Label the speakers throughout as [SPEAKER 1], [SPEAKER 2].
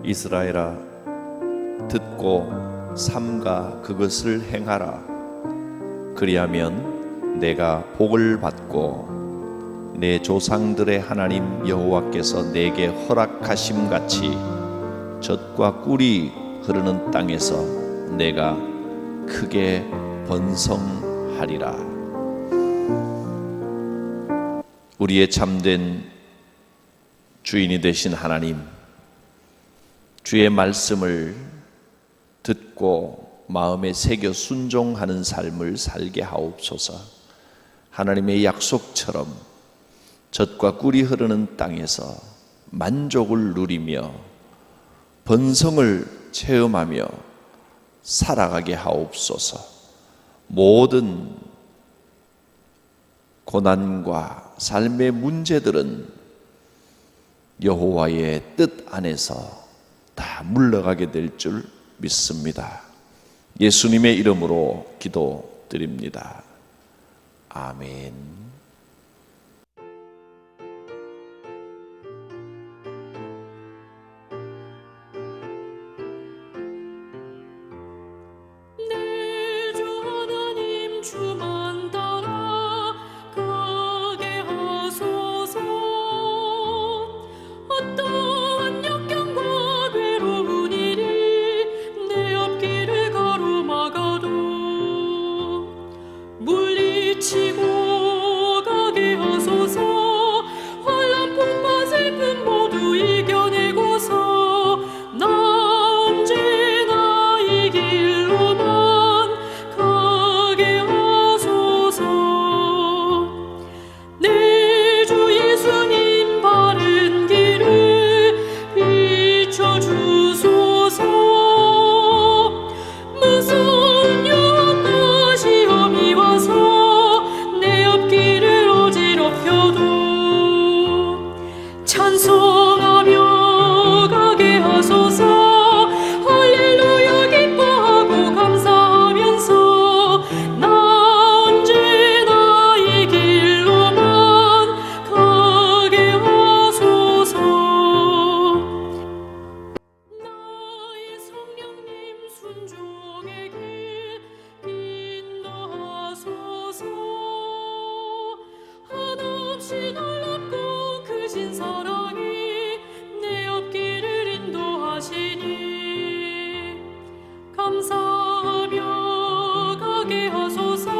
[SPEAKER 1] 이스라엘아, 듣고 삼가 그것을 행하라. 그리하면 내가 복을 받고 내 조상들의 하나님 여호와께서 내게 허락하심 같이 젖과 꿀이 흐르는 땅에서 내가 크게 번성하리라. 우리의 참된 주인이 되신 하나님, 주의 말씀을 듣고 마음에 새겨 순종하는 삶을 살게 하옵소서. 하나님의 약속처럼 젖과 꿀이 흐르는 땅에서 만족을 누리며 번성을 체험하며 살아가게 하옵소서. 모든 고난과 삶의 문제들은 여호와의 뜻 안에서 다 물러가게 될 줄 믿습니다. 예수님의 이름으로 기도드립니다. 아멘.
[SPEAKER 2] 내 주 하나님 주만 따라 가게 하소서. 어떠한 역경과 괴로운 일이 내 앞길을 가로막아도 물리치고 가게 하소서. 환난 풍파 슬픔 모두 이겨내고서 나 언제나 이 길로만 가게 하소서. 내 주 예수님 바른 길을 비춰주소서. 무서운 유혹과 시험이 와서 내 앞길을 어지럽혀도 찬송하며 가게 하소서. 할렐루야 기뻐하고 감사하면서 나 언제나 이 길로만 가게 하소서. 나의 성령님 순종의 길 인도하소서. 한없이 놀랍고 크신 사랑이 내 앞길을 인도하시니 감사하며 가게 하소서.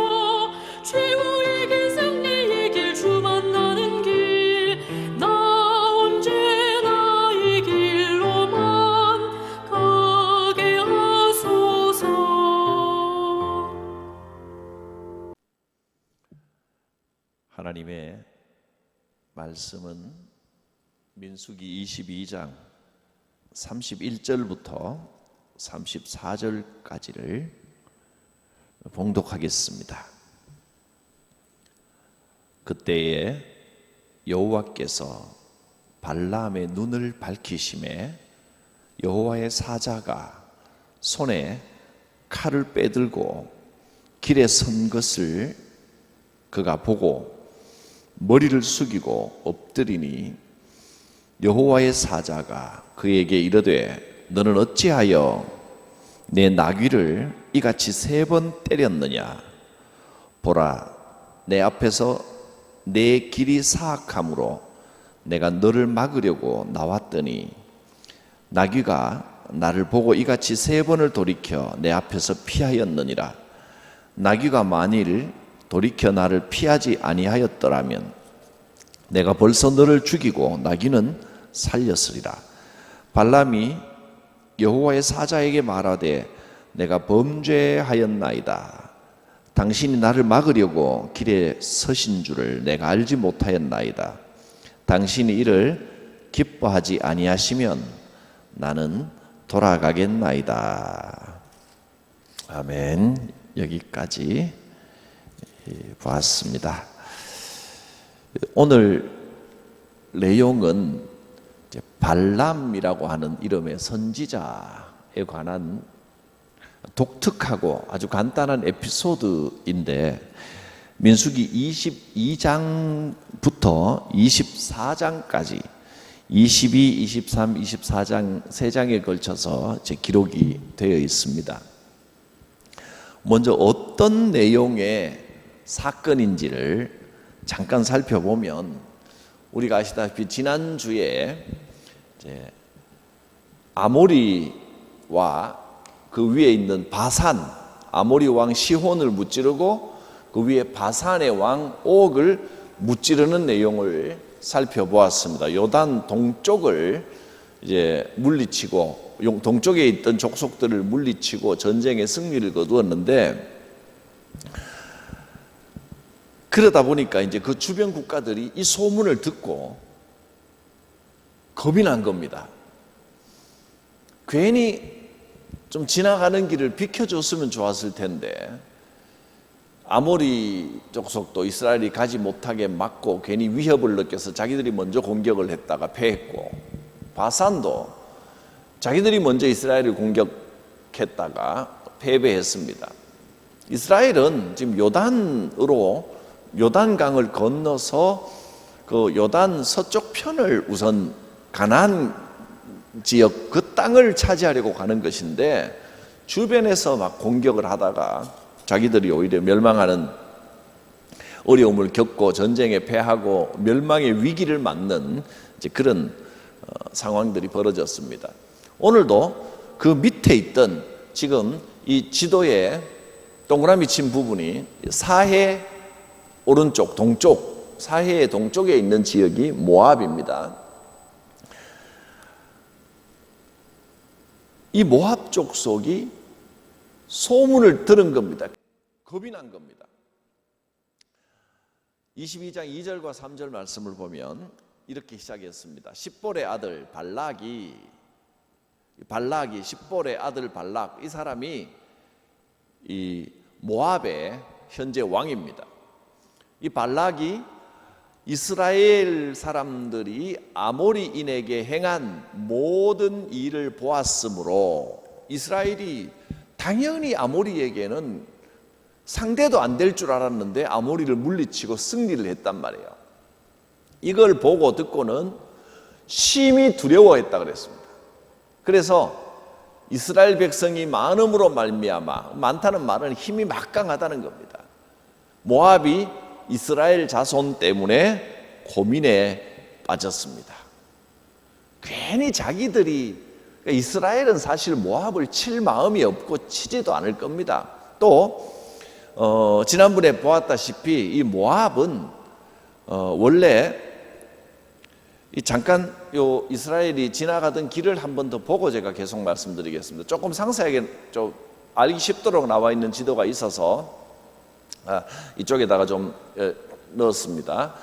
[SPEAKER 2] 최후의 길 승리의 길 주 만나는 길 나 언제나 이 길로만 가게 하소서.
[SPEAKER 1] 하나님의 말씀은 민수기 22장 31절부터 34절까지를 봉독하겠습니다. 그때에 여호와께서 발람의 눈을 밝히심에 여호와의 사자가 손에 칼을 빼들고 길에 선 것을 그가 보고 머리를 숙이고 엎드리니 여호와의 사자가 그에게 이르되 너는 어찌하여 내 나귀를 이같이 3번 때렸느냐. 보라, 내 앞에서 내 길이 사악함으로 내가 너를 막으려고 나왔더니 나귀가 나를 보고 이같이 3번을 돌이켜 내 앞에서 피하였느니라. 나귀가 만일 돌이켜 나를 피하지 아니하였더라면 내가 벌써 너를 죽이고 나귀는 살렸으리라. 발람이 여호와의 사자에게 말하되 내가 범죄하였나이다. 당신이 나를 막으려고 길에 서신 줄을 내가 알지 못하였나이다. 당신이 이를 기뻐하지 아니하시면 나는 돌아가겠나이다. 아멘. 여기까지 보았습니다. 오늘 내용은 발람이라고 하는 이름의 선지자에 관한 독특하고 아주 간단한 에피소드인데 민수기 22장부터 24장까지 22, 23, 24장 세 장에 걸쳐서 기록이 되어 있습니다. 먼저 어떤 내용의 사건인지를 잠깐 살펴보면, 우리가 아시다시피 지난주에 아모리와 그 위에 있는 바산, 아모리 왕 시혼을 무찌르고 그 위에 바산의 왕 옥을 무찌르는 내용을 살펴보았습니다. 요단 동쪽을 이제 물리치고, 동쪽에 있던 족속들을 물리치고 전쟁의 승리를 거두었는데, 그러다 보니까 이제 그 주변 국가들이 이 소문을 듣고 겁이 난 겁니다. 괜히 좀 지나가는 길을 비켜줬으면 좋았을 텐데, 아모리 족속도 이스라엘이 가지 못하게 막고 괜히 위협을 느껴서 자기들이 먼저 공격을 했다가 패했고, 바산도 자기들이 먼저 이스라엘을 공격했다가 패배했습니다. 이스라엘은 지금 요단강을 건너서 그 요단 서쪽 편을 우선 가나안 지역 그 땅을 차지하려고 가는 것인데, 주변에서 막 공격을 하다가 자기들이 오히려 멸망하는 어려움을 겪고 전쟁에 패하고 멸망의 위기를 맞는 이제 그런 상황들이 벌어졌습니다. 오늘도 그 밑에 있던, 지금 이 지도에 동그라미 친 부분이 사해 오른쪽 동쪽, 사해의 동쪽에 있는 지역이 모압입니다. 이 모압 족속이 소문을 들은 겁니다. 겁이 난 겁니다. 22장 2절과 3절 말씀을 보면 이렇게 시작했습니다. 십볼의 아들 발락이 십볼의 아들 발락, 이 사람이 이 모압의 현재 왕입니다. 이 발락이 이스라엘 사람들이 아모리인에게 행한 모든 일을 보았으므로, 이스라엘이 당연히 아모리에게는 상대도 안 될 줄 알았는데 아모리를 물리치고 승리를 했단 말이에요. 이걸 보고 듣고는 심히 두려워했다 그랬습니다. 그래서 이스라엘 백성이 많음으로 말미암아, 많다는 말은 힘이 막강하다는 겁니다. 모압이 이스라엘 자손 때문에 고민에 빠졌습니다. 괜히 자기들이, 이스라엘은 사실 모압을 칠 마음이 없고 치지도 않을 겁니다. 또 지난번에 보았다시피 이 모압은 원래 잠깐 요 이스라엘이 지나가던 길을 한 번 더 보고 제가 계속 말씀드리겠습니다. 조금 상세하게 좀 알기 쉽도록 나와 있는 지도가 있어서 이쪽에다가 좀 넣었습니다.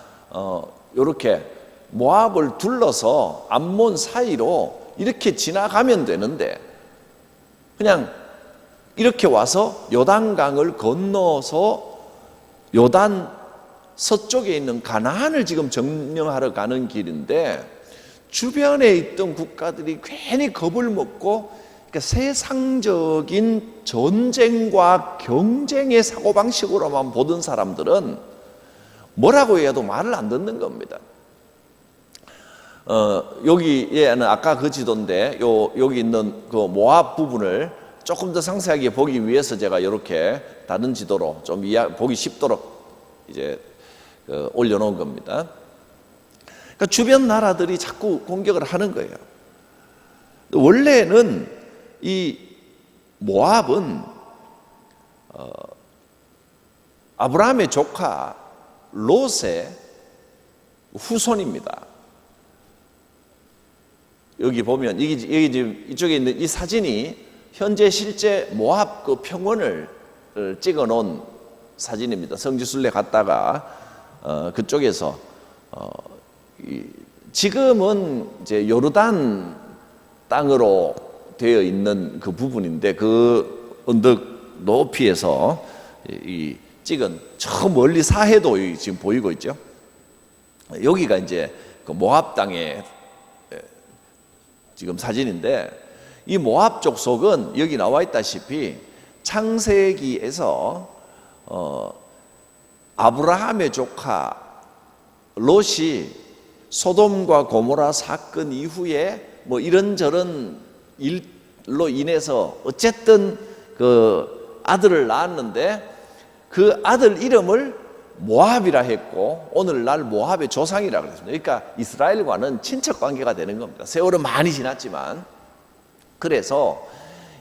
[SPEAKER 1] 이렇게 모압을 둘러서 암몬 사이로 이렇게 지나가면 되는데, 그냥 이렇게 와서 요단강을 건너서 요단 서쪽에 있는 가나안을 지금 점령하러 가는 길인데, 주변에 있던 국가들이 괜히 겁을 먹고, 그러니까 세상적인 전쟁과 경쟁의 사고방식으로만 보던 사람들은 뭐라고 해도 말을 안 듣는 겁니다. 여기에는 아까 그 지도인데 여기 있는 그 모압 부분을 조금 더 상세하게 보기 위해서 제가 이렇게 다른 지도로 좀 보기 쉽도록 이제 올려놓은 겁니다. 그러니까 주변 나라들이 자꾸 공격을 하는 거예요. 원래는 이 모압은 아브라함의 조카 롯의 후손입니다. 여기 보면 여기 지금 이쪽에 있는 이 사진이 현재 실제 모압 그 평원을 찍어 놓은 사진입니다. 성지순례 갔다가 그쪽에서 지금은 이제 요르단 땅으로 되어 있는 그 부분인데, 그 언덕 높이에서 이 찍은 저 멀리 사해도 지금 보이고 있죠. 여기가 이제 그 모압 땅의 지금 사진인데, 이 모압 족속은 여기 나와 있다시피 창세기에서 아브라함의 조카 롯이 소돔과 고모라 사건 이후에 뭐 이런저런 일로 인해서 어쨌든 그 아들을 낳았는데 그 아들 이름을 모압이라 했고 오늘날 모압의 조상이라고 그랬습니다. 그러니까 이스라엘과는 친척 관계가 되는 겁니다. 세월은 많이 지났지만. 그래서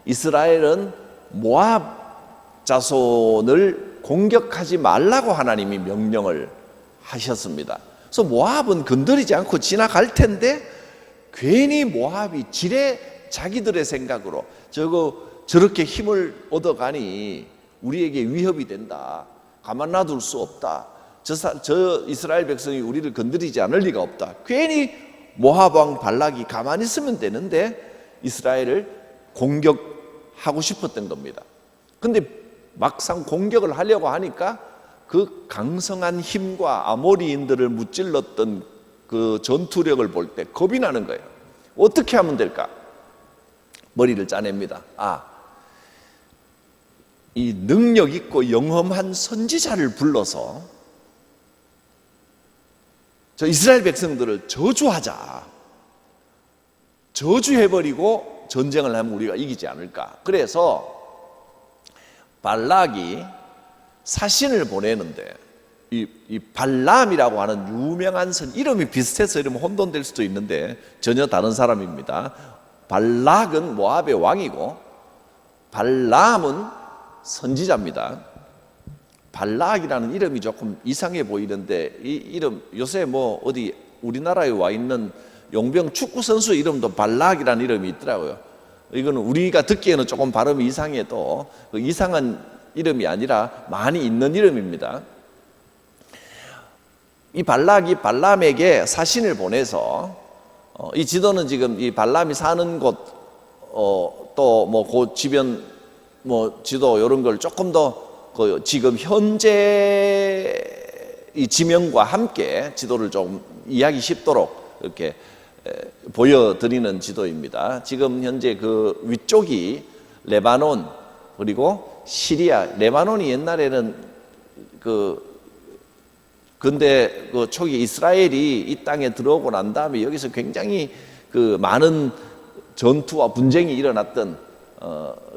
[SPEAKER 1] 이스라엘은 모압 자손을 공격하지 말라고 하나님이 명령을 하셨습니다. 그래서 모압은 건드리지 않고 지나갈 텐데 괜히 모압이 자기들의 생각으로 저렇게 힘을 얻어가니 우리에게 위협이 된다. 가만 놔둘 수 없다. 저 이스라엘 백성이 우리를 건드리지 않을 리가 없다. 괜히 모압 왕 발락이 가만히 있으면 되는데 이스라엘을 공격하고 싶었던 겁니다. 근데 막상 공격을 하려고 하니까 그 강성한 힘과 아모리인들을 무찔렀던 그 전투력을 볼 때 겁이 나는 거예요. 어떻게 하면 될까? 머리를 짜냅니다. 이 능력 있고 영험한 선지자를 불러서 저 이스라엘 백성들을 저주하자. 저주해버리고 전쟁을 하면 우리가 이기지 않을까. 그래서 발락이 사신을 보내는데 이 발람이라고 하는 유명한 이름이 비슷해서 이러면 혼돈될 수도 있는데 전혀 다른 사람입니다. 발락은 모압의 왕이고 발람은 선지자입니다. 발락이라는 이름이 조금 이상해 보이는데 이 이름 요새 뭐 어디 우리나라에 와 있는 용병 축구 선수 이름도 발락이라는 이름이 있더라고요. 이거는 우리가 듣기에는 조금 발음이 이상해도 그 이상한 이름이 아니라 많이 있는 이름입니다. 이 발락이 발람에게 사신을 보내서 이 지도는 지금 이 발람이 사는 곳 또 뭐 그 주변 뭐 지도 이런 걸 조금 더 그 지금 현재 이 지명과 함께 지도를 좀 이해하기 쉽도록 이렇게 보여드리는 지도입니다. 지금 현재 그 위쪽이 레바논 그리고 시리아. 레바논이 옛날에는 근데 그 초기 이스라엘이 이 땅에 들어오고 난 다음에 여기서 굉장히 그 많은 전투와 분쟁이 일어났던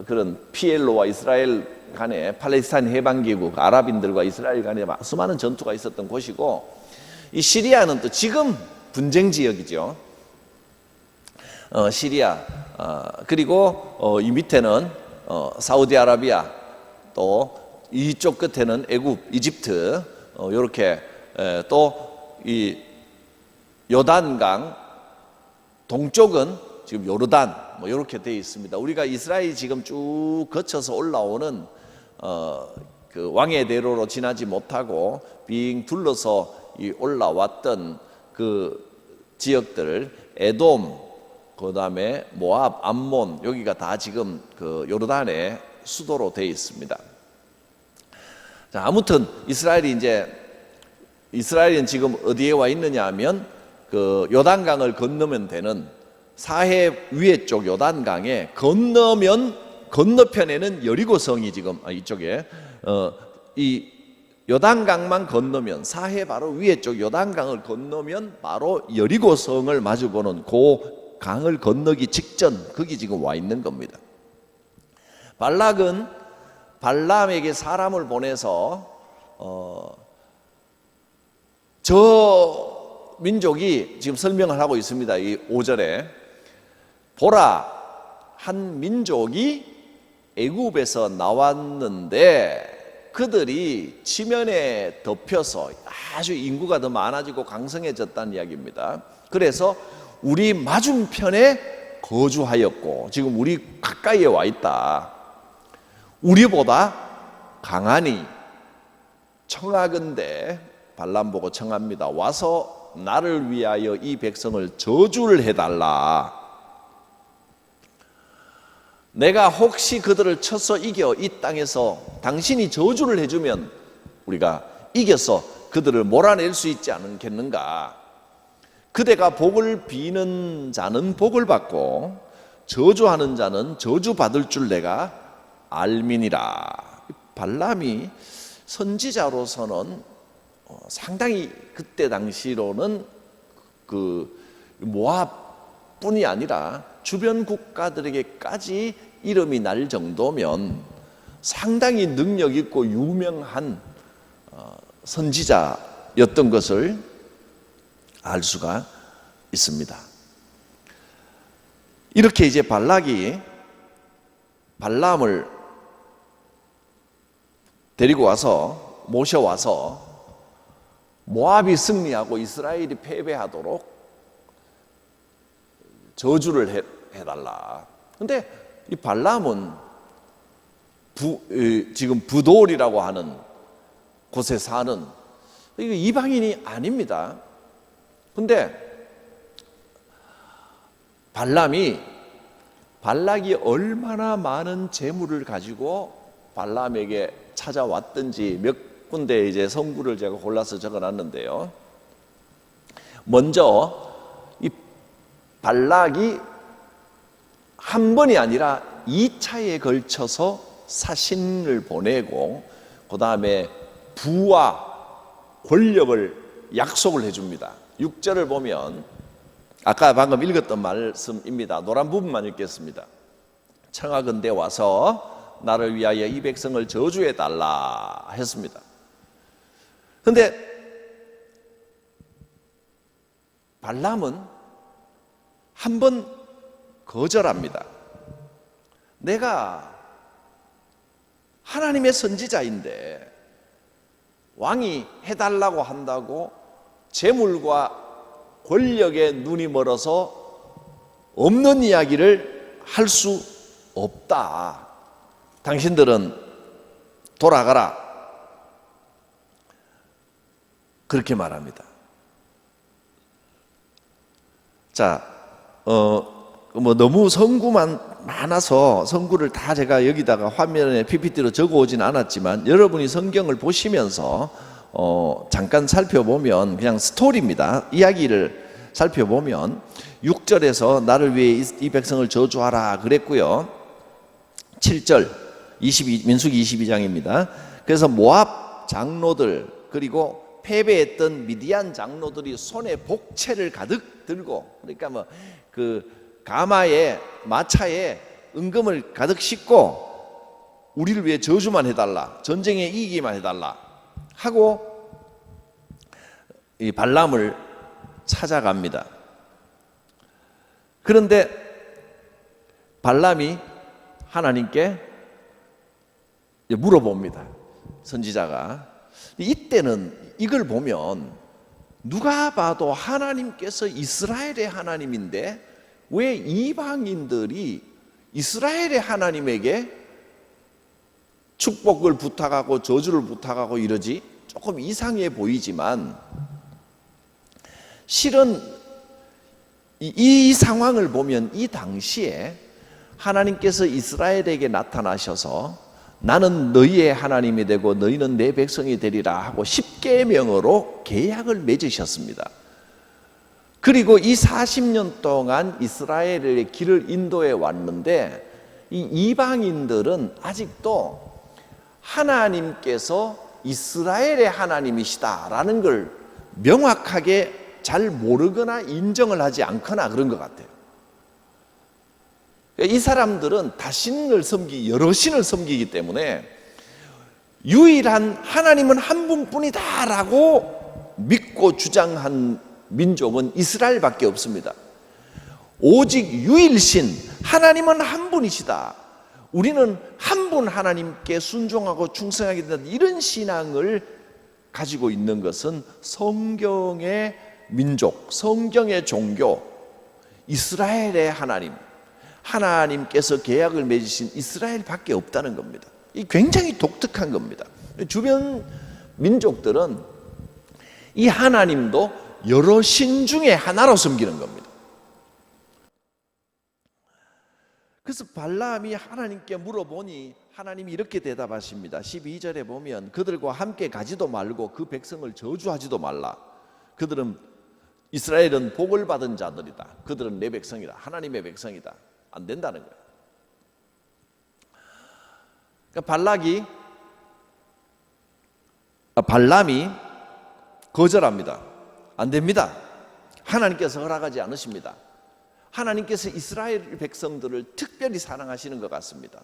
[SPEAKER 1] 그런 PLO와 이스라엘 간에 팔레스타인 해방기구 아랍인들과 이스라엘 간에 수많은 전투가 있었던 곳이고 이 시리아는 또 지금 분쟁 지역이죠. 시리아 그리고 이 밑에는 사우디아라비아 또 이쪽 끝에는 애굽, 이집트 이렇게 또 이 요단강 동쪽은 지금 요르단 뭐 이렇게 되어 있습니다. 우리가 이스라엘이 지금 쭉 거쳐서 올라오는 그 왕의 대로로 지나지 못하고 빙 둘러서 올라왔던 그 지역들 에돔 그다음에 모압, 암몬 여기가 다 지금 그 요르단의 수도로 되어 있습니다. 자, 아무튼 이스라엘은 지금 어디에 와 있느냐 하면 그 요단강을 건너면 되는 사해 위에 쪽 요단강에 건너편에는 여리고성이 지금 이쪽에 이 요단강만 건너면 사해 바로 위에 쪽 요단강을 건너면 바로 여리고성을 마주보는 그 강을 건너기 직전 거기 지금 와 있는 겁니다. 발락은 발람에게 사람을 보내서 저 민족이 지금 설명을 하고 있습니다. 이 5절에 보라 한 민족이 애굽에서 나왔는데 그들이 지면에 덮여서 아주 인구가 더 많아지고 강성해졌다는 이야기입니다. 그래서 우리 맞은편에 거주하였고 지금 우리 가까이에 와 있다. 우리보다 강하니 청하건대 발람 보고 청합니다. 와서 나를 위하여 이 백성을 저주를 해달라. 내가 혹시 그들을 쳐서 이겨 이 땅에서 당신이 저주를 해주면 우리가 이겨서 그들을 몰아낼 수 있지 않겠는가. 그대가 복을 비는 자는 복을 받고 저주하는 자는 저주받을 줄 내가 알미니라. 발람이 선지자로서는 상당히 그때 당시로는 그 모압뿐이 아니라 주변 국가들에게까지 이름이 날 정도면 상당히 능력 있고 유명한 선지자였던 것을 알 수가 있습니다. 이렇게 이제 발락이 발람을 데리고 와서 모셔와서 모압이 승리하고 이스라엘이 패배하도록 저주를 해달라. 근데 이 발람은 지금 부돌이라고 하는 곳에 사는 이거 이방인이 아닙니다. 근데 발락이 얼마나 많은 재물을 가지고 발람에게 찾아왔든지 몇 군데 이제 성구를 제가 골라서 적어놨는데요. 먼저 이 발락이 한 번이 아니라 2차에 걸쳐서 사신을 보내고 그 다음에 부와 권력을 약속을 해줍니다. 6절을 보면 아까 방금 읽었던 말씀입니다. 노란 부분만 읽겠습니다. 청하건대 와서 나를 위하여 이 백성을 저주해 달라 했습니다. 그런데 발람은 한 번 거절합니다. 내가 하나님의 선지자인데 왕이 해달라고 한다고 재물과 권력에 눈이 멀어서 없는 이야기를 할 수 없다. 당신들은 돌아가라. 그렇게 말합니다. 자, 너무 성구만 많아서 성구를 다 제가 여기다가 화면에 PPT로 적어오진 않았지만 여러분이 성경을 보시면서 잠깐 살펴보면 그냥 스토리입니다. 이야기를 살펴보면 6절에서 나를 위해 이 백성을 저주하라 그랬고요. 7절 민수기 22장입니다. 그래서 모압 장로들 그리고 패배했던 미디안 장로들이 손에 복채를 가득 들고 그러니까 그 가마에 마차에 은금을 가득 싣고 우리를 위해 저주만 해달라, 전쟁에 이기기만 해달라 하고 이 발람을 찾아갑니다. 그런데 발람이 하나님께 물어봅니다. 선지자가. 이때는 이걸 보면 누가 봐도 하나님께서 이스라엘의 하나님인데 왜 이방인들이 이스라엘의 하나님에게 축복을 부탁하고 저주를 부탁하고 이러지? 조금 이상해 보이지만 실은 이 상황을 보면 이 당시에 하나님께서 이스라엘에게 나타나셔서 나는 너희의 하나님이 되고 너희는 내 백성이 되리라 하고 십계명으로 계약을 맺으셨습니다. 그리고 이 40년 동안 이스라엘의 길을 인도해 왔는데 이 이방인들은 아직도 하나님께서 이스라엘의 하나님이시다라는 걸 명확하게 잘 모르거나 인정을 하지 않거나 그런 것 같아요. 이 사람들은 다신을 여러 신을 섬기기 때문에 유일한 하나님은 한 분뿐이다라고 믿고 주장한 민족은 이스라엘밖에 없습니다. 오직 유일신 하나님은 한 분이시다. 우리는 한 분 하나님께 순종하고 충성하게 된다. 이런 신앙을 가지고 있는 것은 성경의 민족, 성경의 종교, 이스라엘의 하나님께서 계약을 맺으신 이스라엘밖에 없다는 겁니다. 이 굉장히 독특한 겁니다. 주변 민족들은 이 하나님도 여러 신 중에 하나로 섬기는 겁니다. 그래서 발람이 하나님께 물어보니 하나님이 이렇게 대답하십니다. 12절에 보면 그들과 함께 가지도 말고 그 백성을 저주하지도 말라. 이스라엘은 복을 받은 자들이다. 그들은 내 백성이다. 하나님의 백성이다. 안 된다는 거예요. 그러니까 발람이 거절합니다. 안 됩니다. 하나님께서 허락하지 않으십니다. 하나님께서 이스라엘 백성들을 특별히 사랑하시는 것 같습니다.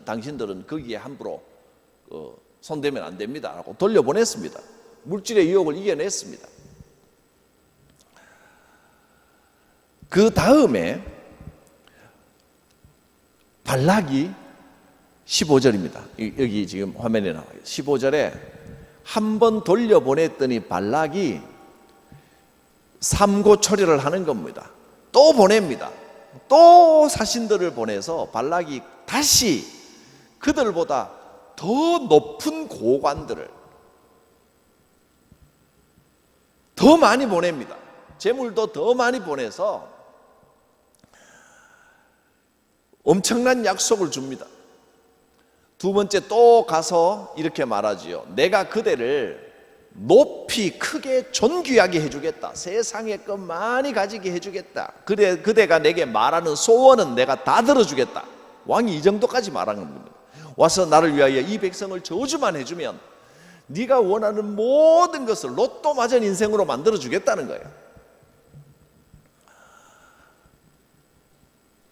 [SPEAKER 1] 당신들은 거기에 함부로 손대면 안 됩니다 라고 돌려보냈습니다. 물질의 유혹을 이겨냈습니다. 그 다음에 발락이 15절입니다. 여기 지금 화면에 나와요. 15절에 한 번 돌려보냈더니 발락이 삼고초려를 하는 겁니다. 또 보냅니다. 또 사신들을 보내서 발락이 다시 그들보다 더 높은 고관들을 더 많이 보냅니다. 재물도 더 많이 보내서 엄청난 약속을 줍니다. 두 번째 또 가서 이렇게 말하지요. 내가 그대를 높이 크게 존귀하게 해주겠다. 세상의 것 많이 가지게 해주겠다. 그대가 내게 말하는 소원은 내가 다 들어주겠다. 왕이 이 정도까지 말하는 겁니다. 와서 나를 위하여 이 백성을 저주만 해주면 네가 원하는 모든 것을 로또 맞은 인생으로 만들어주겠다는 거예요.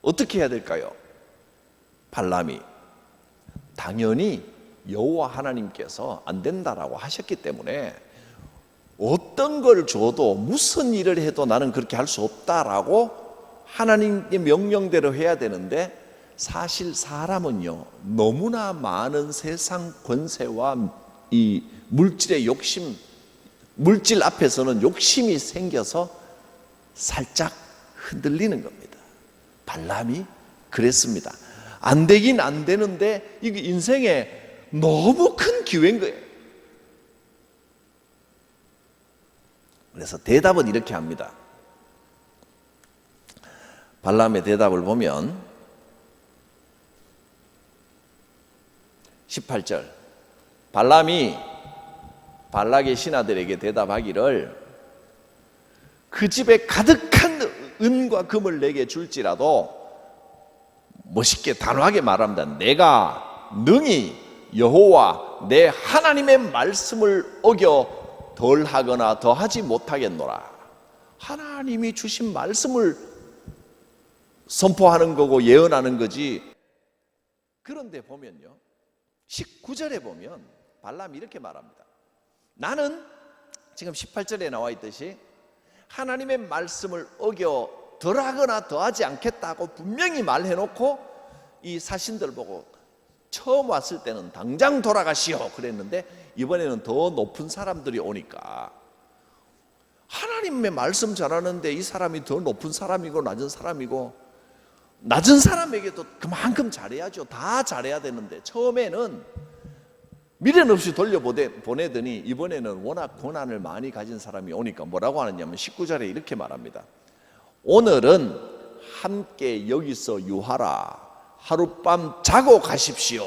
[SPEAKER 1] 어떻게 해야 될까요? 발람이 당연히 여호와 하나님께서 안 된다라고 하셨기 때문에 어떤 걸 줘도 무슨 일을 해도 나는 그렇게 할 수 없다라고 하나님의 명령대로 해야 되는데, 사실 사람은요 너무나 많은 세상 권세와 이 물질의 욕심, 물질 앞에서는 욕심이 생겨서 살짝 흔들리는 겁니다. 발람이 그랬습니다. 안 되긴 안 되는데 이게 인생에 너무 큰 기회인 거예요. 그래서 대답은 이렇게 합니다. 발람의 대답을 보면 18절, 발람이 발락의 신하들에게 대답하기를 그 집에 가득한 은과 금을 내게 줄지라도, 멋있게 단호하게 말합니다. 내가 능히 여호와 내 하나님의 말씀을 어겨 덜하거나 더하지 못하겠노라. 하나님이 주신 말씀을 선포하는 거고 예언하는 거지. 그런데 보면요 19절에 보면 발람이 이렇게 말합니다. 나는 지금 18절에 나와 있듯이 하나님의 말씀을 어겨 덜하거나 더하지 않겠다고 분명히 말해놓고 이 사신들 보고 처음 왔을 때는 당장 돌아가시오 그랬는데, 이번에는 더 높은 사람들이 오니까 하나님의 말씀 전하는데 이 사람이 더 높은 사람이고 낮은 사람이고, 낮은 사람에게도 그만큼 잘해야죠. 다 잘해야 되는데 처음에는 미련 없이 돌려보내더니 이번에는 워낙 고난을 많이 가진 사람이 오니까 뭐라고 하느냐면 19절에 이렇게 말합니다. 오늘은 함께 여기서 유하라. 하룻밤 자고 가십시오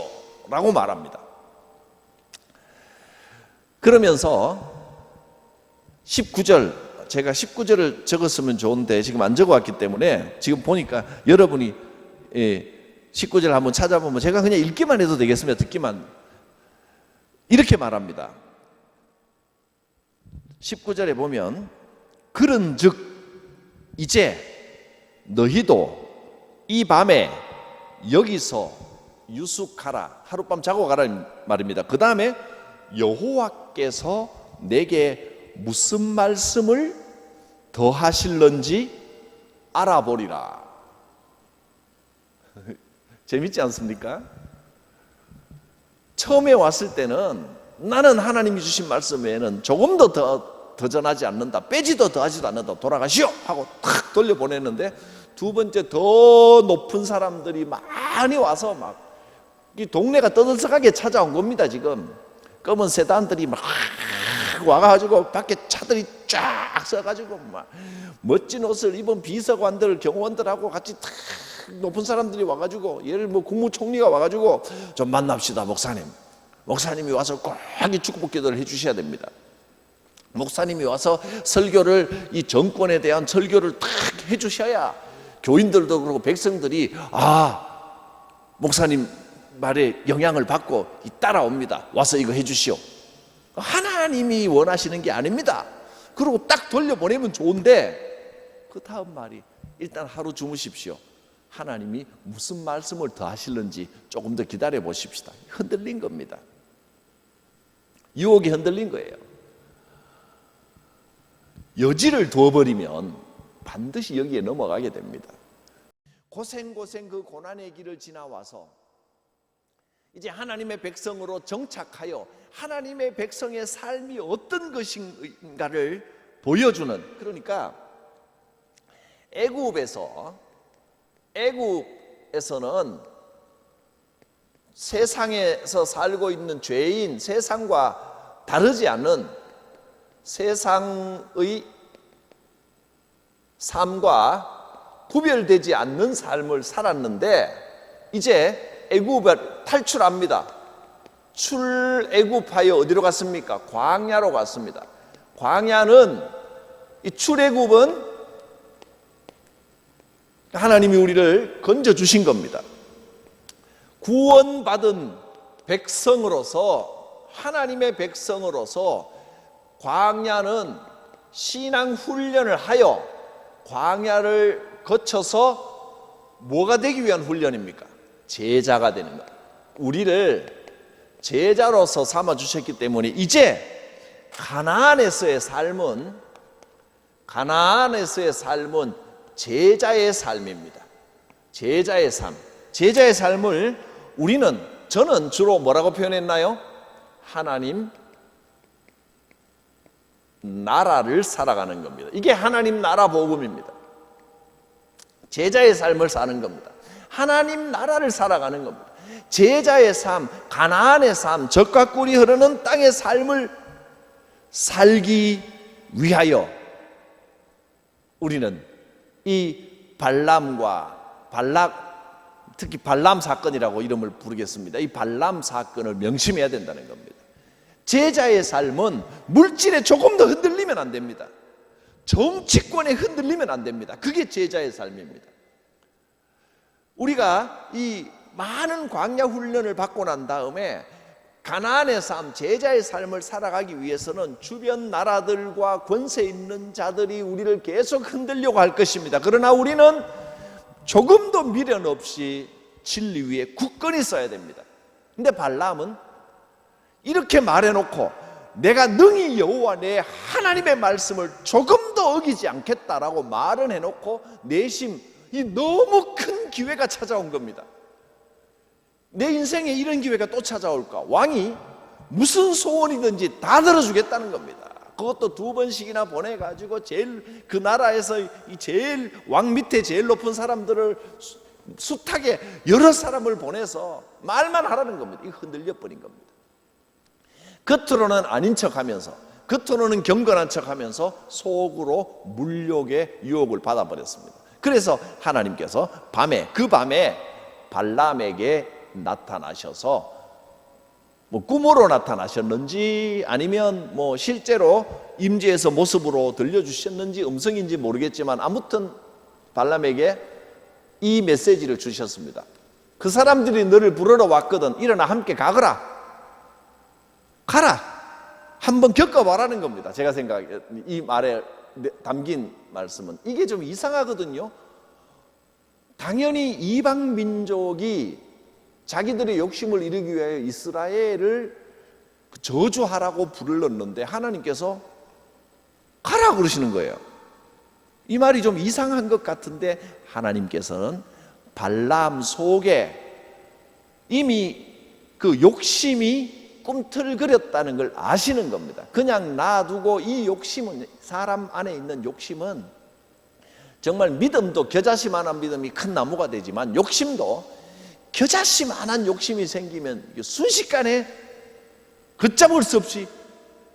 [SPEAKER 1] 라고 말합니다. 그러면서 19절, 제가 19절을 적었으면 좋은데 지금 안 적어왔기 때문에 지금 보니까 여러분이 19절 한번 찾아보면 제가 그냥 읽기만 해도 되겠습니다. 듣기만. 이렇게 말합니다. 19절에 보면 그런즉 이제 너희도 이 밤에 여기서 유숙하라. 하룻밤 자고 가라는 말입니다. 그 다음에 여호와께서 내게 무슨 말씀을 더 하실런지 알아보리라. 재밌지 않습니까? 처음에 왔을 때는 나는 하나님이 주신 말씀 외에는 조금도 더 전하지 않는다, 빼지도 더하지도 않는다, 돌아가시오 하고 탁 돌려보냈는데, 두 번째 더 높은 사람들이 많이 와서 막 이 동네가 떠들썩하게 찾아온 겁니다. 지금 검은 세단들이 막 와가지고 밖에 차들이 쫙 서가지고 막 멋진 옷을 입은 비서관들, 경호원들하고 같이 탁 높은 사람들이 와가지고, 예를 뭐 국무총리가 와가지고 좀 만납시다 목사님. 목사님이 와서 꼭 이 축복 기도를 해주셔야 됩니다. 목사님이 와서 설교를, 이 정권에 대한 설교를 탁 해주셔야 교인들도 그러고 백성들이 목사님 말에 영향을 받고 따라옵니다. 와서 이거 해주시오. 하나님이 원하시는 게 아닙니다. 그리고 딱 돌려보내면 좋은데 그 다음 말이 일단 하루 주무십시오. 하나님이 무슨 말씀을 더 하실는지 조금 더 기다려 보십시다. 흔들린 겁니다. 유혹이 흔들린 거예요. 여지를 두어버리면 반드시 여기에 넘어가게 됩니다. 고생 그 고난의 길을 지나와서 이제 하나님의 백성으로 정착하여 하나님의 백성의 삶이 어떤 것인가를 보여주는, 그러니까 애굽에서는 세상에서 살고 있는 죄인, 세상과 다르지 않은 세상의 삶과 구별되지 않는 삶을 살았는데 이제 애굽을 탈출합니다. 출애굽하여 어디로 갔습니까? 광야로 갔습니다. 광야는, 이 출애굽은 하나님이 우리를 건져주신 겁니다. 구원받은 백성으로서, 하나님의 백성으로서 광야는 신앙 훈련을 하여 광야를 거쳐서 뭐가 되기 위한 훈련입니까? 제자가 되는 것. 우리를 제자로서 삼아 주셨기 때문에 이제 가나안에서의 삶은 제자의 삶입니다. 제자의 삶. 제자의 삶을 저는 주로 뭐라고 표현했나요? 하나님 나라를 살아가는 겁니다. 이게 하나님 나라 복음입니다. 제자의 삶을 사는 겁니다. 하나님 나라를 살아가는 겁니다. 제자의 삶, 가나안의 삶, 젖과 꿀이 흐르는 땅의 삶을 살기 위하여 우리는 이 특히 발람 사건이라고 이름을 부르겠습니다. 이 발람 사건을 명심해야 된다는 겁니다. 제자의 삶은 물질에 조금 더 흔들리면 안 됩니다. 정치권에 흔들리면 안 됩니다. 그게 제자의 삶입니다. 우리가 이 많은 광야 훈련을 받고 난 다음에 가나안의 삶, 제자의 삶을 살아가기 위해서는 주변 나라들과 권세 있는 자들이 우리를 계속 흔들려고 할 것입니다. 그러나 우리는 조금도 미련 없이 진리 위에 굳건히 서야 됩니다. 근데 발람은 이렇게 말해놓고 내가 능히 여호와 내 하나님의 말씀을 조금도 어기지 않겠다라고 말은 해놓고 내심 이 너무 큰 기회가 찾아온 겁니다. 내 인생에 이런 기회가 또 찾아올까? 왕이 무슨 소원이든지 다 들어주겠다는 겁니다. 그것도 2번씩이나 보내가지고 그 나라에서 제일 왕 밑에 제일 높은 사람들을 숱하게 여러 사람을 보내서 말만 하라는 겁니다. 이거 흔들려 버린 겁니다. 겉으로는 아닌 척하면서, 겉으로는 경건한 척하면서 속으로 물욕의 유혹을 받아버렸습니다. 그래서 하나님께서 그 밤에 발람에게 나타나셔서 꿈으로 나타나셨는지 아니면 실제로 임재에서 모습으로 들려주셨는지 음성인지 모르겠지만 아무튼 발람에게 이 메시지를 주셨습니다. 그 사람들이 너를 부르러 왔거든. 일어나 함께 가거라. 가라. 한번 겪어봐라는 겁니다. 제가 생각해 이 말에 담긴 말씀은 이게 좀 이상하거든요. 당연히 이방 민족이 자기들의 욕심을 이루기 위하여 이스라엘을 저주하라고 불렀는데 하나님께서 가라 그러시는 거예요. 이 말이 좀 이상한 것 같은데 하나님께서는 발람 속에 이미 그 욕심이 꿈틀거렸다는 걸 아시는 겁니다. 그냥 놔두고 이 욕심은, 사람 안에 있는 욕심은 정말 믿음도 겨자씨만한 믿음이 큰 나무가 되지만 욕심도 겨자씨만한 욕심이 생기면 순식간에 걷잡을 수 없이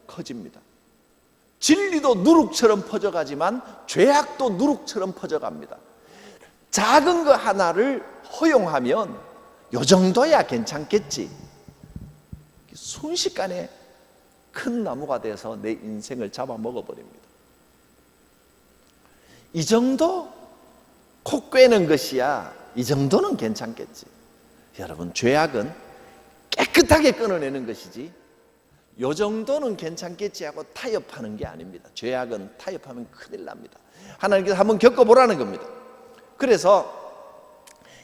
[SPEAKER 1] 커집니다. 진리도 누룩처럼 퍼져가지만 죄악도 누룩처럼 퍼져갑니다. 작은 거 하나를 허용하면 요 정도야 괜찮겠지. 순식간에 큰 나무가 돼서 내 인생을 잡아먹어버립니다. 이 정도 코 꿰는 것이야. 이 정도는 괜찮겠지. 여러분, 죄악은 깨끗하게 끊어내는 것이지 요 정도는 괜찮겠지 하고 타협하는 게 아닙니다. 죄악은 타협하면 큰일 납니다. 하나님께서 한번 겪어보라는 겁니다. 그래서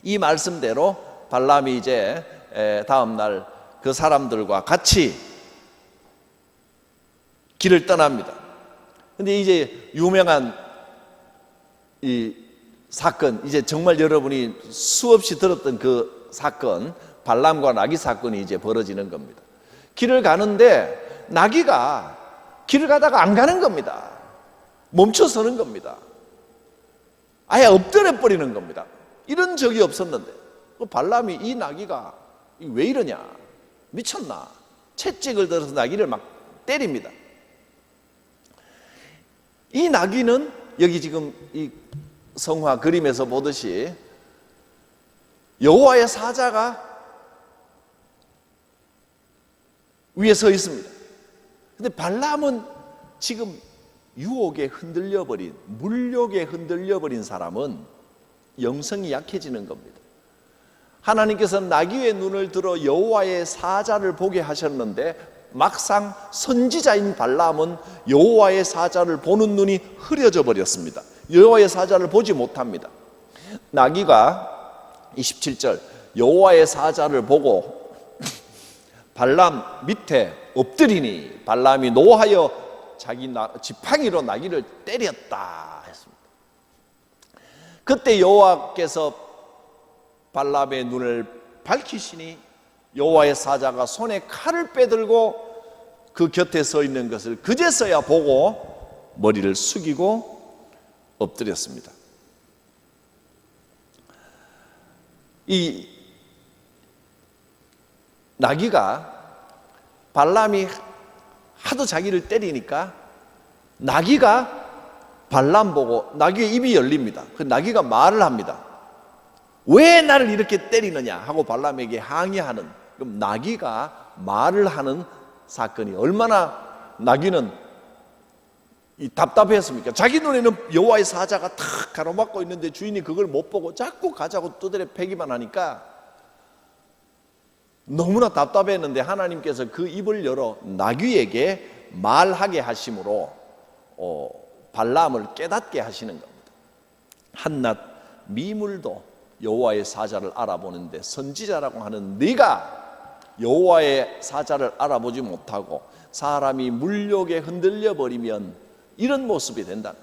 [SPEAKER 1] 이 말씀대로 발람이 이제 다음날 그 사람들과 같이 길을 떠납니다. 근데 이제 유명한 이 사건, 이제 정말 여러분이 수없이 들었던 그 사건, 발람과 나귀 사건이 이제 벌어지는 겁니다. 길을 가는데 나귀가 길을 가다가 안 가는 겁니다. 멈춰서는 겁니다. 아예 엎드려 버리는 겁니다. 이런 적이 없었는데 발람이 이 나귀가 왜 이러냐, 미쳤나, 채찍을 들어서 나귀를 막 때립니다. 이 나귀는 여기 지금 이 성화 그림에서 보듯이 여호와의 사자가 위에 서 있습니다. 근데 발람은 지금 유혹에 흔들려버린, 물욕에 흔들려버린 사람은 영성이 약해지는 겁니다. 하나님께서는 나귀의 눈을 들어 여호와의 사자를 보게 하셨는데 막상 선지자인 발람은 여호와의 사자를 보는 눈이 흐려져 버렸습니다. 여호와의 사자를 보지 못합니다. 나귀가 27절 여호와의 사자를 보고 발람 밑에 엎드리니 발람이 노하여 자기 지팡이로 나귀를 때렸다 했습니다. 그때 여호와께서 발람의 눈을 밝히시니 여호와의 사자가 손에 칼을 빼들고 그 곁에 서 있는 것을 그제서야 보고 머리를 숙이고 엎드렸습니다. 이 나귀가 발람이 하도 자기를 때리니까 나귀가 발람 보고 나귀의 입이 열립니다. 그 나귀가 말을 합니다. 왜 나를 이렇게 때리느냐 하고 발람에게 항의하는, 그럼 나귀가 말을 하는 사건이 얼마나 나귀는 답답했습니까? 자기 눈에는 여호와의 사자가 탁 가로막고 있는데 주인이 그걸 못 보고 자꾸 가자고 두드려 패기만 하니까 너무나 답답했는데 하나님께서 그 입을 열어 나귀에게 말하게 하심으로 발람을 깨닫게 하시는 겁니다. 한낱 미물도 여호와의 사자를 알아보는데 선지자라고 하는 네가 여호와의 사자를 알아보지 못하고 사람이 물욕에 흔들려 버리면 이런 모습이 된다.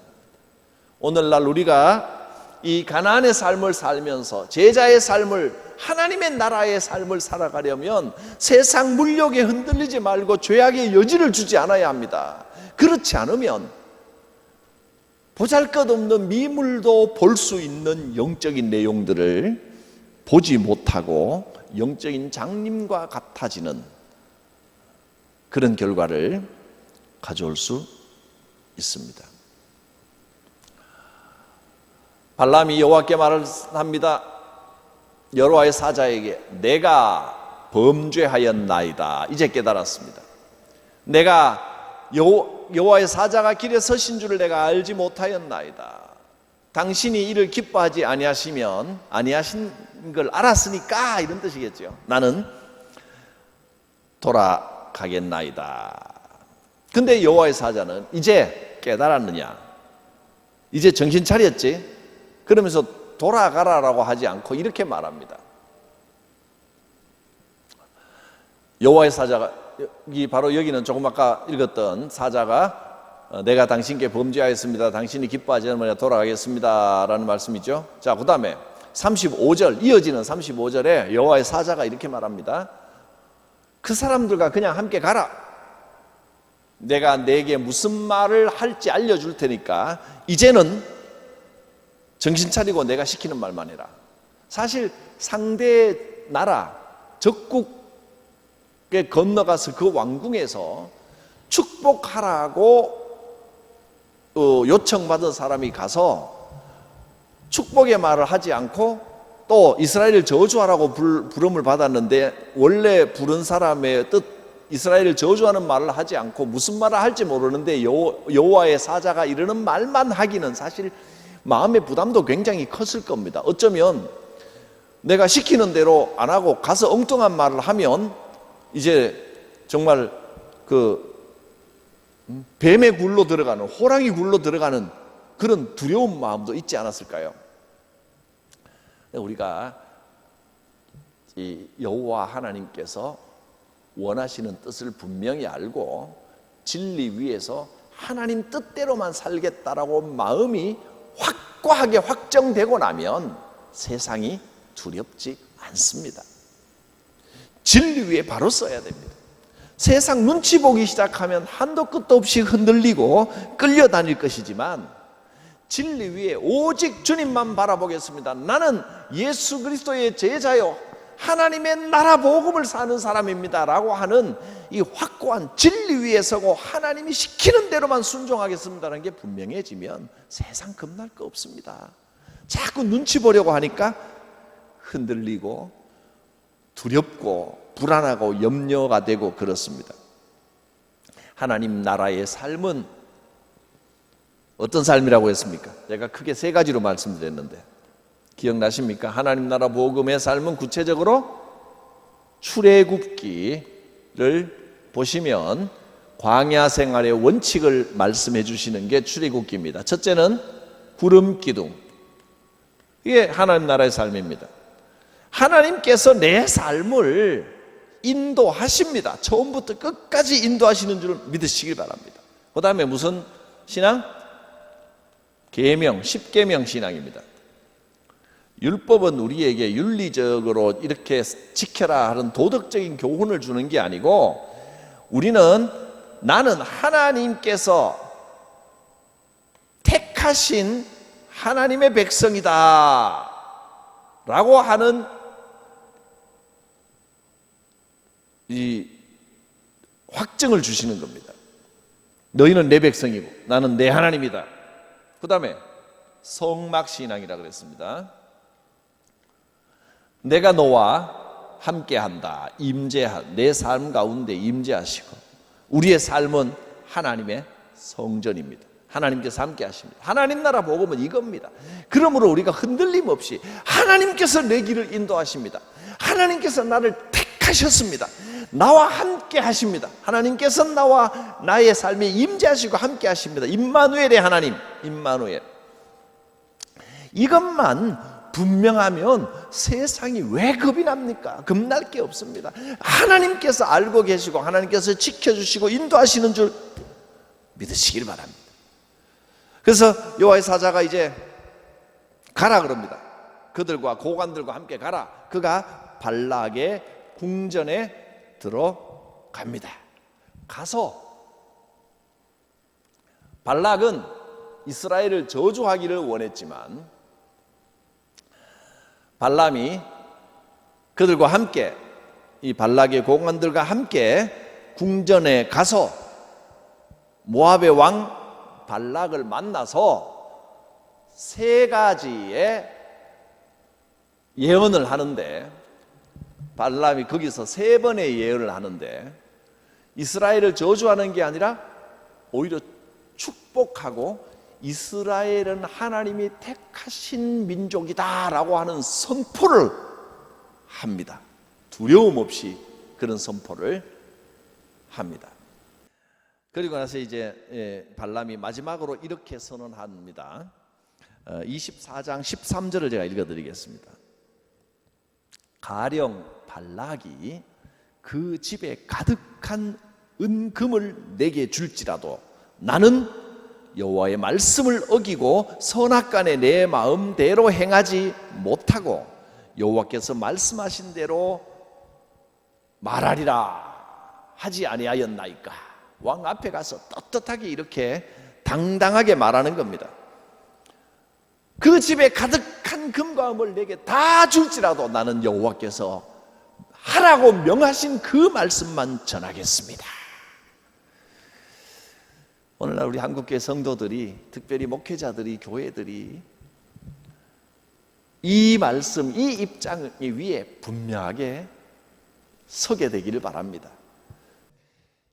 [SPEAKER 1] 오늘날 우리가 이 가나안의 삶을 살면서 제자의 삶을, 하나님의 나라의 삶을 살아가려면 세상 물욕에 흔들리지 말고 죄악의 여지를 주지 않아야 합니다. 그렇지 않으면 보잘것없는 미물도 볼 수 있는 영적인 내용들을 보지 못하고 영적인 장님과 같아지는 그런 결과를 가져올 수 있습니다. 발람이 여호와께 말을 합니다. 여호와의 사자에게 내가 범죄하였나이다. 이제 깨달았습니다. 내가 여호와의 사자가 길에 서신 줄을 내가 알지 못하였나이다. 당신이 이를 기뻐하지 아니하신 걸 알았으니까 이런 뜻이겠죠. 나는 돌아가겠나이다. 근데 여호와의 사자는 이제 깨달았느냐, 이제 정신 차렸지? 그러면서 돌아가라라고 하지 않고 이렇게 말합니다. 여호와의 사자가 바로 여기는 조금 아까 읽었던 사자가 내가 당신께 범죄하였습니다. 당신이 기뻐하지 않으면 돌아가겠습니다 라는 말씀이죠. 자, 그 다음에 35절, 이어지는 35절에 여호와의 사자가 이렇게 말합니다. 그 사람들과 그냥 함께 가라. 내가 내게 무슨 말을 할지 알려줄 테니까 이제는 정신 차리고 내가 시키는 말만 해라. 사실 상대 나라 적국에 건너가서 그 왕궁에서 축복하라고 요청받은 사람이 가서 축복의 말을 하지 않고 또 이스라엘을 저주하라고 부름을 받았는데 원래 부른 사람의 뜻, 이스라엘을 저주하는 말을 하지 않고 무슨 말을 할지 모르는데 여호와의 사자가 이러는 말만 하기는 사실 마음의 부담도 굉장히 컸을 겁니다. 어쩌면 내가 시키는 대로 안 하고 가서 엉뚱한 말을 하면 이제 정말 뱀의 굴로 들어가는, 호랑이 굴로 들어가는 그런 두려운 마음도 있지 않았을까요? 우리가 이 여호와 하나님께서 원하시는 뜻을 분명히 알고 진리 위에서 하나님 뜻대로만 살겠다라고 마음이 확고하게 확정되고 나면 세상이 두렵지 않습니다. 진리 위에 바로 서야 됩니다. 세상 눈치 보기 시작하면 한도 끝도 없이 흔들리고 끌려다닐 것이지만 진리 위에 오직 주님만 바라보겠습니다. 나는 예수 그리스도의 제자요 하나님의 나라 복음을 사는 사람입니다 라고 하는 이 확고한 진리 위에 서고 하나님이 시키는 대로만 순종하겠습니다라는 게 분명해지면 세상 겁날 거 없습니다. 자꾸 눈치 보려고 하니까 흔들리고 두렵고 불안하고 염려가 되고 그렇습니다. 하나님 나라의 삶은 어떤 삶이라고 했습니까? 제가 크게 세 가지로 말씀드렸는데 기억나십니까? 하나님 나라 복음의 삶은 구체적으로 출애굽기를 보시면 광야 생활의 원칙을 말씀해 주시는 게 출애굽기입니다. 첫째는 구름 기둥, 이게 하나님 나라의 삶입니다. 하나님께서 내 삶을 인도하십니다. 처음부터 끝까지 인도하시는 줄 믿으시길 바랍니다. 그 다음에 무슨 신앙? 계명, 십계명 신앙입니다. 율법은 우리에게 윤리적으로 이렇게 지켜라 하는 도덕적인 교훈을 주는 게 아니고 우리는 나는 하나님께서 택하신 하나님의 백성이다 라고 하는 이 확증을 주시는 겁니다. 너희는 내 백성이고 나는 내 하나님이다. 그 다음에 성막신앙이라 그랬습니다. 내가 너와 함께한다. 내 삶 가운데 임재하시고 우리의 삶은 하나님의 성전입니다. 하나님께서 함께 하십니다. 하나님 나라 복음은 이겁니다. 그러므로 우리가 흔들림 없이 하나님께서 내 길을 인도하십니다. 하나님께서 나를 택하셨습니다. 나와 함께 하십니다. 하나님께서 나와 나의 삶에 임재하시고 함께 하십니다. 임마누엘의 하나님, 임마누엘. 이것만 분명하면 세상이 왜 겁이 납니까? 겁날 게 없습니다. 하나님께서 알고 계시고 하나님께서 지켜주시고 인도하시는 줄 믿으시길 바랍니다. 그래서 여호와의 사자가 이제 가라 그럽니다. 그들과 고관들과 함께 가라. 그가 발락의 궁전에 들어갑니다. 가서 발락은 이스라엘을 저주하기를 원했지만 발람이 그들과 함께 이 발락의 고관들과 함께 궁전에 가서 모압의 왕 발락을 만나서 세 가지의 예언을 하는데 발람이 거기서 세 번의 예언을 하는데 이스라엘을 저주하는 게 아니라 오히려 축복하고 이스라엘은 하나님이 택하신 민족이다라고 하는 선포를 합니다. 두려움 없이 그런 선포를 합니다. 그리고 나서 이제 발람이 마지막으로 이렇게 선언합니다. 24장 13절을 제가 읽어드리겠습니다. 가령 발락이 그 집에 가득한 은금을 내게 줄지라도 나는 여호와의 말씀을 어기고 선악간에 내 마음대로 행하지 못하고 여호와께서 말씀하신 대로 말하리라 하지 아니하였나이까. 왕 앞에 가서 떳떳하게 이렇게 당당하게 말하는 겁니다. 그 집에 가득한 금과 은을 내게 다 줄지라도 나는 여호와께서 하라고 명하신 그 말씀만 전하겠습니다. 오늘날 우리 한국교회 성도들이, 특별히 목회자들이, 교회들이 이 말씀, 이 입장 위에 분명하게 서게 되기를 바랍니다.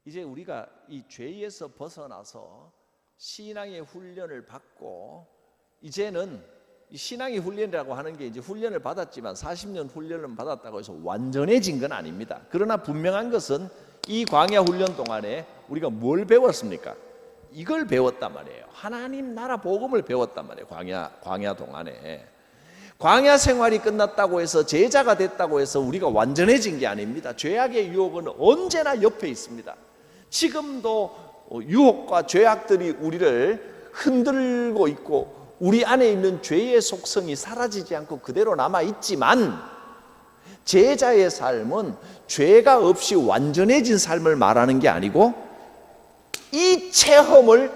[SPEAKER 1] 이제 우리가 이 죄에서 벗어나서 신앙의 훈련을 받고 이제는 신앙의 훈련이라고 하는 게 이제 훈련을 받았지만 40년 훈련을 받았다고 해서 완전해진 건 아닙니다. 그러나 분명한 것은 이 광야 훈련 동안에 우리가 뭘 배웠습니까? 이걸 배웠단 말이에요. 하나님 나라 복음을 배웠단 말이에요. 광야 동안에. 광야 생활이 끝났다고 해서 제자가 됐다고 해서 우리가 완전해진 게 아닙니다. 죄악의 유혹은 언제나 옆에 있습니다. 지금도 유혹과 죄악들이 우리를 흔들고 있고 우리 안에 있는 죄의 속성이 사라지지 않고 그대로 남아 있지만, 제자의 삶은 죄가 없이 완전해진 삶을 말하는 게 아니고 이 체험을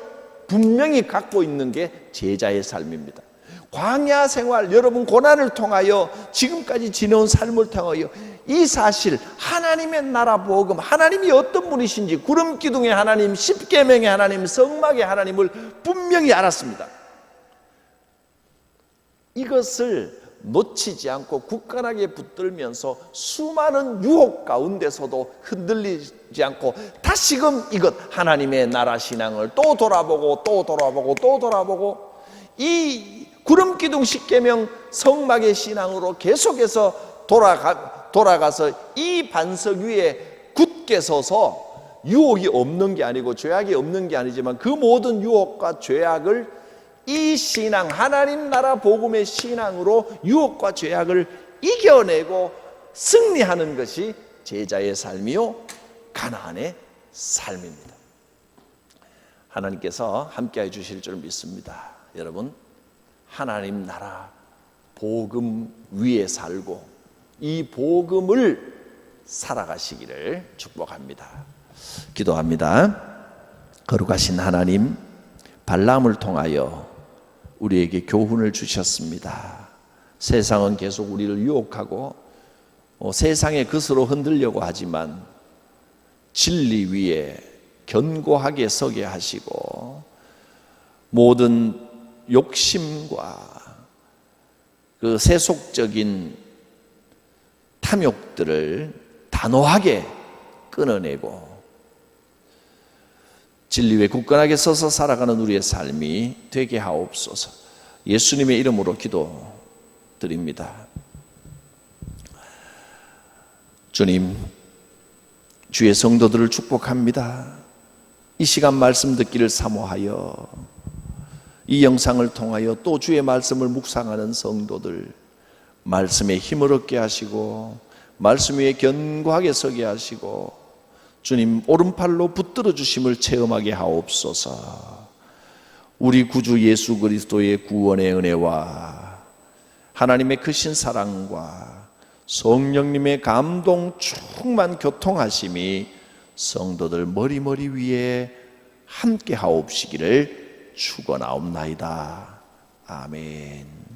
[SPEAKER 1] 분명히 갖고 있는 게 제자의 삶입니다. 광야 생활, 여러분 고난을 통하여 지금까지 지내온 삶을 통하여 이 사실, 하나님의 나라 복음, 하나님이 어떤 분이신지, 구름 기둥의 하나님, 십계명의 하나님, 성막의 하나님을 분명히 알았습니다. 이것을 놓치지 않고 굳건하게 붙들면서 수많은 유혹 가운데서도 흔들리지 않고 다시금 이것 하나님의 나라 신앙을 또 돌아보고 또 돌아보고 또 돌아보고, 이 구름기둥 십계명 성막의 신앙으로 계속해서 돌아가서 이 반석 위에 굳게 서서 유혹이 없는 게 아니고 죄악이 없는 게 아니지만 그 모든 유혹과 죄악을 이 신앙, 하나님 나라 복음의 신앙으로 유혹과 죄악을 이겨내고 승리하는 것이 제자의 삶이요 가나안의 삶입니다. 하나님께서 함께해 주실 줄 믿습니다. 여러분, 하나님 나라 복음 위에 살고 이 복음을 살아가시기를 축복합니다. 기도합니다. 거룩하신 하나님, 발람을 통하여 우리에게 교훈을 주셨습니다. 세상은 계속 우리를 유혹하고 세상의 것으로 흔들려고 하지만 진리 위에 견고하게 서게 하시고 모든 욕심과 그 세속적인 탐욕들을 단호하게 끊어내고 진리 위에 굳건하게 서서 살아가는 우리의 삶이 되게 하옵소서. 예수님의 이름으로 기도드립니다. 주님, 주의 성도들을 축복합니다. 이 시간 말씀 듣기를 사모하여 이 영상을 통하여 또 주의 말씀을 묵상하는 성도들, 말씀에 힘을 얻게 하시고 말씀 위에 견고하게 서게 하시고 주님 오른팔로 붙들어 주심을 체험하게 하옵소서. 우리 구주 예수 그리스도의 구원의 은혜와 하나님의 크신 사랑과 성령님의 감동 충만 교통하심이 성도들 머리 위에 함께 하옵시기를 축원하옵나이다. 아멘.